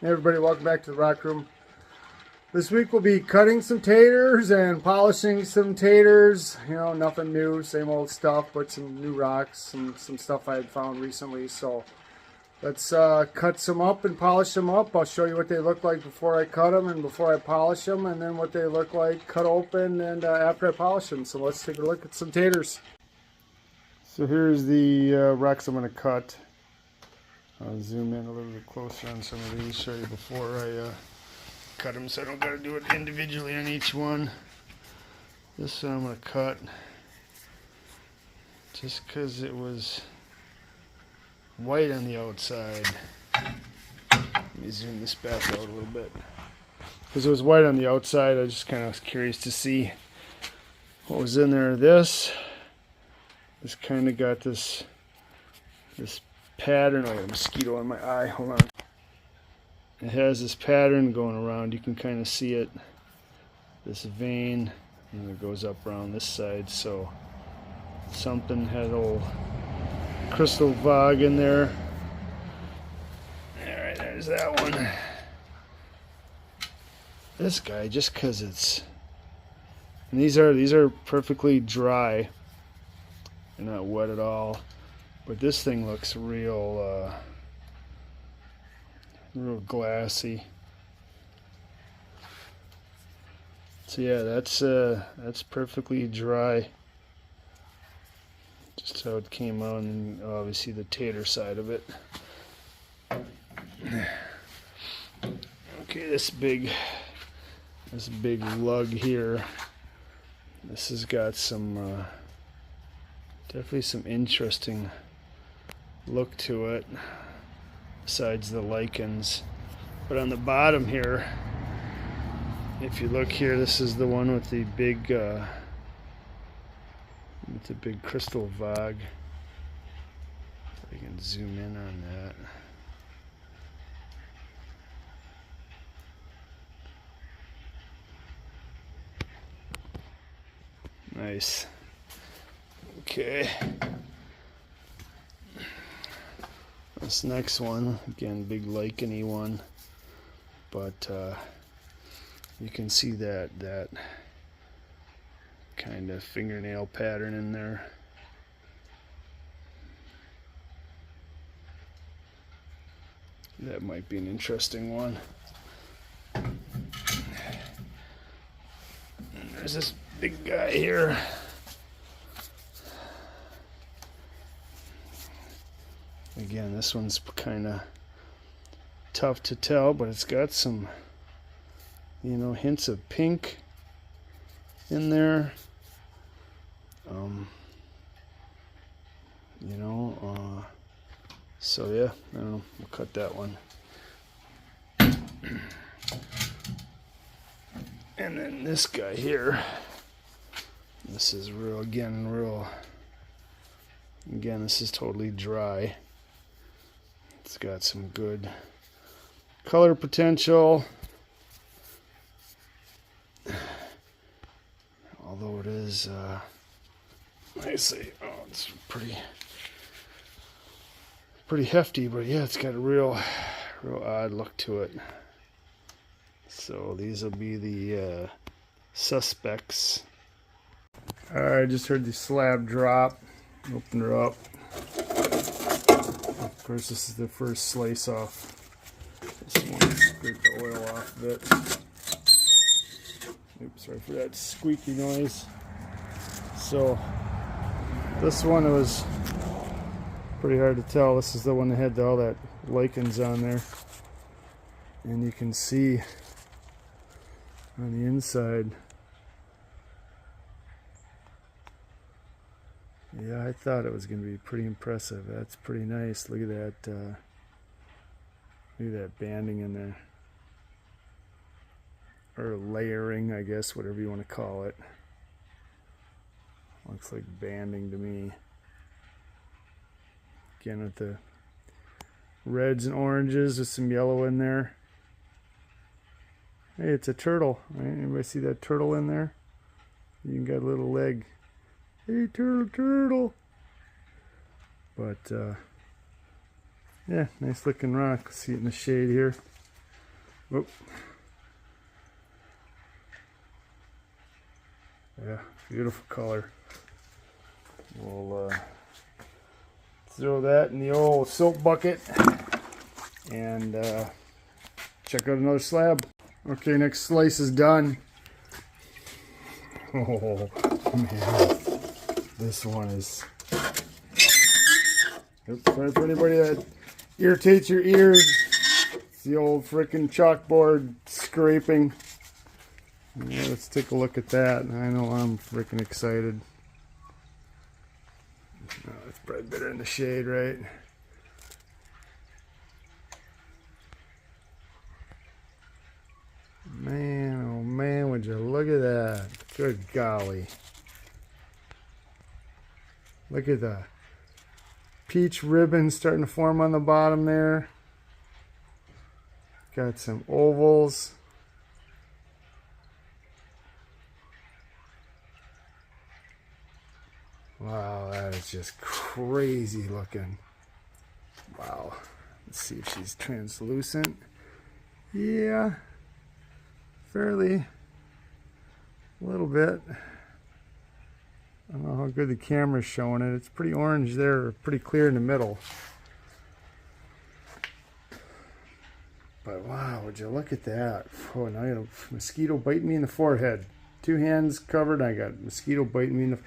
Hey everybody, welcome back to the Rock Room. This week we'll be cutting some taters and polishing some taters. You know, nothing new, same old stuff, but some new rocks, some stuff I had found recently. So let's cut some up and polish them up. I'll show you what they look like before I cut them and before I polish them, and then what they look like cut open and after I polish them. So let's take a look at some taters. So here's the rocks I'm going to cut. I'll zoom in a little bit closer on some of these, show you before I cut them, so I don't got to do it individually on each one. This one I'm going to cut just because it was white on the outside. Let me zoom this back out a little bit. Because it was white on the outside, I was just kind of curious to see what was in there. This kind of got this pattern. Oh, I got a mosquito on my eye. Hold on. It has this pattern going around. You can kind of see it. This vein, and it goes up around this side. So something had a little crystal vog in there. All right, there's that one. This guy, just because it's, and these are perfectly dry. They're not wet at all. But this thing looks real glassy. So yeah, that's perfectly dry. Just how it came out, and obviously the tater side of it. Okay, this big lug here. This has got some definitely some interesting look to it, besides the lichens. But on the bottom here, if you look here, this is the one with the big crystal vog. I can zoom in on that. Nice. Okay. This next one, again, big licheny one, but you can see that kind of fingernail pattern in there. That might be an interesting one. And there's this big guy here. Again, this one's kind of tough to tell, but it's got some, hints of pink in there. So yeah, I don't know, we'll cut that one. And then this guy here, this is again, this is totally dry. It's got some good color potential, although it is, I say, it's pretty hefty, but yeah, it's got a real odd look to it. So these will be the suspects. Alright, I just heard the slab drop. Open her up. Of course, this is the first slice off. Just want to scrape the oil off of it. Oops, sorry for that squeaky noise. So this one, it was pretty hard to tell. This is the one that had all that lichens on there, and you can see on the inside. Yeah, I thought it was going to be pretty impressive. That's pretty nice. Look at that. Look at that banding in there, or layering, I guess, whatever you want to call it. Looks like banding to me. Again, with the reds and oranges with some yellow in there. Hey, it's a turtle. Right? Anybody see that turtle in there? You can get a little leg. Hey, turtle. But yeah, nice looking rock. See it in the shade here. Oop. Yeah, beautiful color. We'll throw that in the old soap bucket and check out another slab. Okay, next slice is done. Oh man, this one is. Sorry for anybody that irritates your ears. It's the old frickin' chalkboard scraping. Yeah, let's take a look at that. I know I'm freaking excited. Oh, it's probably better in the shade, right? Man, oh man, would you look at that? Good golly. Look at the peach ribbon starting to form on the bottom there. Got some ovals. Wow, that is just crazy looking. Wow. Let's see if she's translucent. Yeah. Fairly. A little bit. I don't know how good the camera's showing it. It's pretty orange there, pretty clear in the middle. But wow, would you look at that? Oh, now I got a mosquito biting me in the forehead. 2 hands covered, I got a mosquito biting me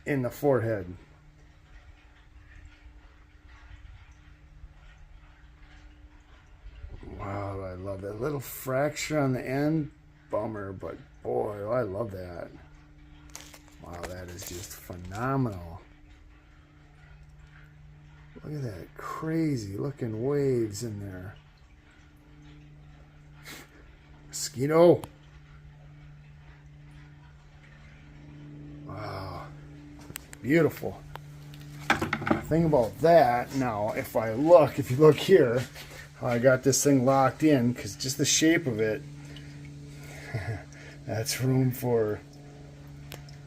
in the forehead. Wow, I love that little fracture on the end. Bummer, but boy, I love that. Wow, that is just phenomenal. Look at that crazy looking waves in there. Mosquito. Wow. Beautiful. The thing about that, now if you look here, how I got this thing locked in, because just the shape of it, that's room for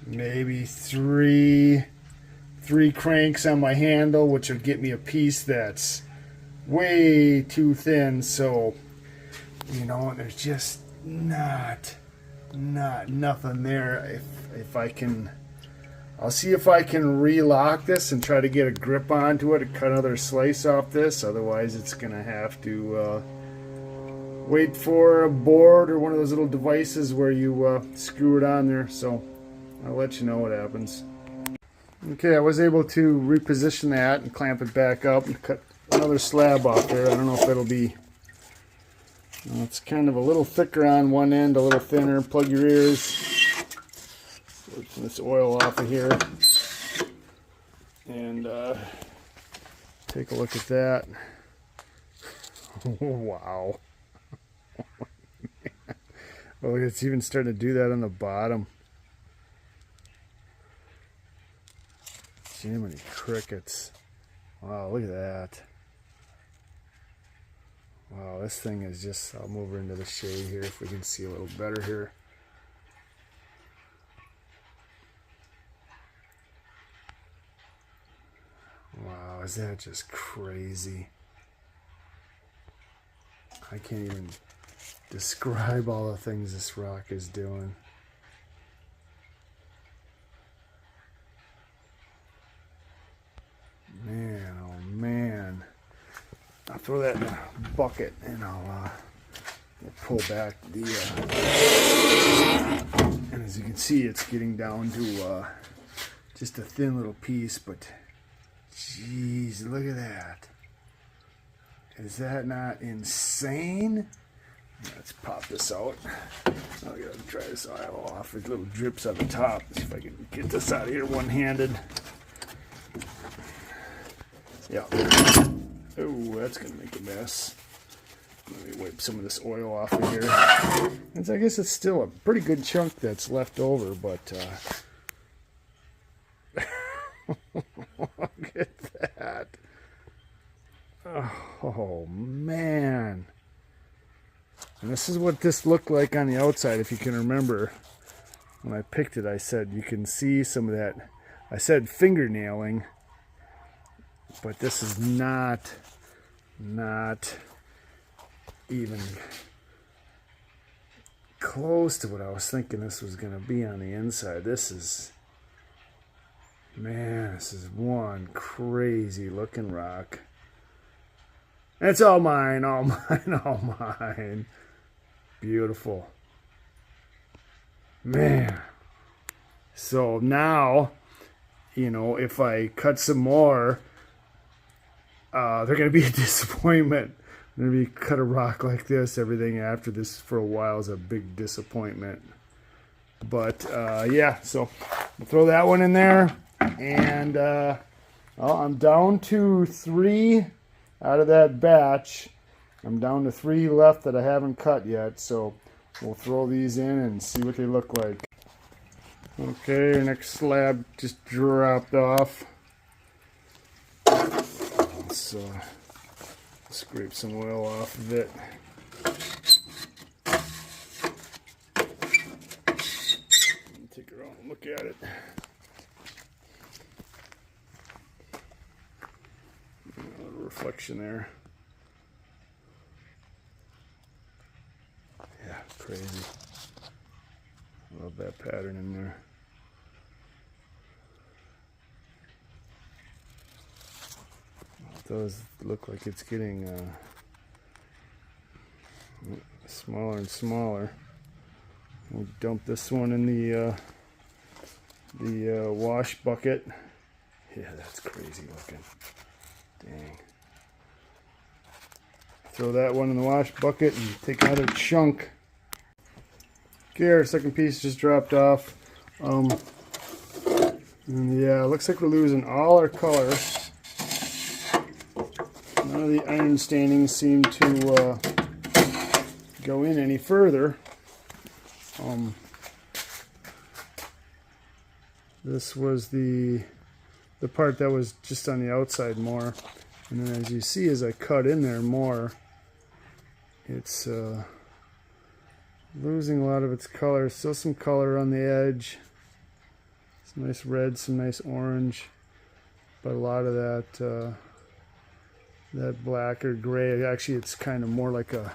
maybe three cranks on my handle, which would get me a piece that's way too thin. So, you know, there's just nothing there. If I can, I'll see if I can relock this and try to get a grip onto it and cut another slice off this. Otherwise, it's gonna have to wait for a board or one of those little devices where you screw it on there. So I'll let you know what happens. Okay, I was able to reposition that and clamp it back up and cut another slab off there. I don't know if it'll be, it's kind of a little thicker on one end, a little thinner. Plug your ears. Get this oil off of here. And take a look at that. Wow. Oh, it's even starting to do that on the bottom. Jiminy crickets. Wow, look at that. Wow, this thing is just, I'll move her into the shade here if we can see a little better here. Wow, is that just crazy? I can't even describe all the things this rock is doing. Man, oh man. I'll throw that in a bucket and I'll pull back the and as you can see, it's getting down to just a thin little piece, but jeez, look at that. Is that not insane? Let's pop this out. I gotta dry this oil off. There's little drips on the top. Let's see if I can get this out of here one-handed. Yeah. Oh, that's gonna make a mess. Let me wipe some of this oil off of here. And I guess it's still a pretty good chunk that's left over, but look at that. Oh man. And this is what this looked like on the outside. If you can remember, when I picked it, I said you can see some of that. I said fingernailing, but this is not even close to what I was thinking this was going to be on the inside. This is, man, this is one crazy looking rock. It's all mine, all mine, all mine. Beautiful. Man. So now, you know, if I cut some more, they're going to be a disappointment. I'm going to be cut a rock like this. Everything after this for a while is a big disappointment. But, yeah, so we'll throw that one in there. And well, I'm down to 3 out of that batch. I'm down to 3 left that I haven't cut yet. So we'll throw these in and see what they look like. Okay, our next slab just dropped off. Let's scrape some oil off of it. Take it out and look at it. A little reflection there. Yeah, crazy. Love that pattern in there. It does look like it's getting smaller and smaller. We'll dump this one in the wash bucket. Yeah, that's crazy looking. Dang. Throw that one in the wash bucket and take another chunk. Okay, our second piece just dropped off. And yeah, looks like we're losing all our color. None of the iron stainings seem to go in any further. This was the part that was just on the outside more, and then as you see, as I cut in there more, it's losing a lot of its color. Still some color on the edge, some nice red, some nice orange, but a lot of that that black or gray. Actually, it's kind of more like a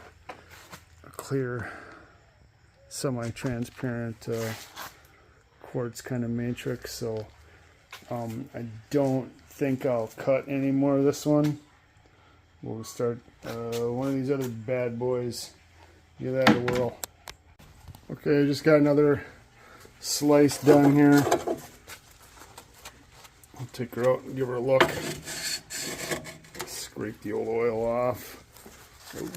clear, semi-transparent quartz kind of matrix. So I don't think I'll cut any more of this one. We'll start one of these other bad boys. Give that a whirl. Okay, I just got another slice done here. I'll take her out and give her a look. Scrape the old oil off. Ooh,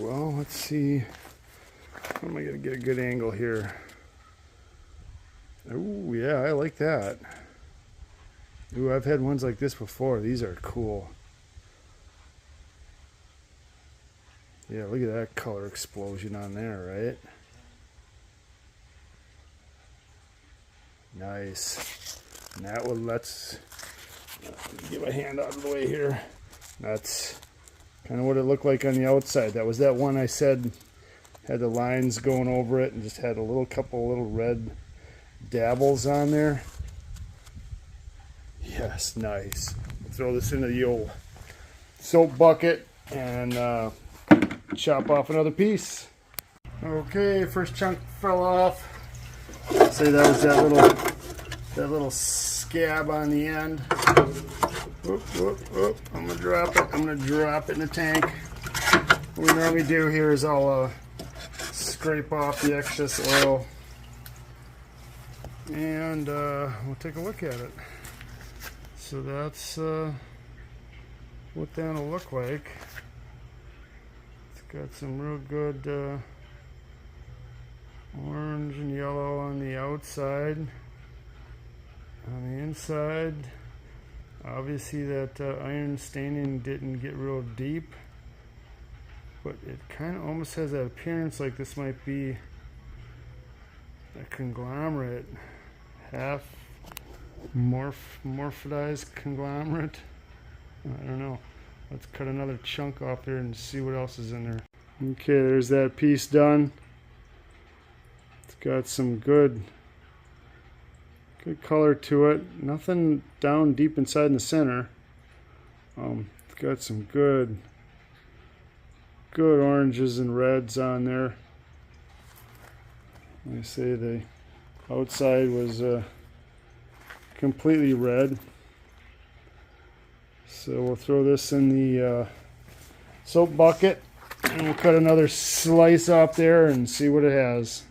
well, let's see. How am I going to get a good angle here? Oh, yeah, I like that. Ooh, I've had ones like this before. These are cool. Yeah, look at that color explosion on there, right? Nice. And that one, let's get my hand out of the way here. That's kind of what it looked like on the outside. That was that one I said had the lines going over it and just had a couple little red dabbles on there. Yes, nice. Throw this into the old soap bucket and chop off another piece. Okay, first chunk fell off. Say that was that little scab on the end. Whoop, whoop, whoop. I'm gonna drop it. I'm gonna drop it in the tank. What we normally do here is I'll scrape off the excess oil and we'll take a look at it. So that's what that'll look like. It's got some real good orange and yellow on the outside. On the inside, obviously that iron staining didn't get real deep, but it kind of almost has that appearance like this might be a conglomerate, half morphidized conglomerate. I don't know. Let's cut another chunk off there and see what else is in there. Okay, there's that piece done. It's got some good color to it. Nothing down deep inside in the center. It's got some good oranges and reds on there. Like I say, the outside was completely red. So we'll throw this in the soap bucket and we'll cut another slice off there and see what it has.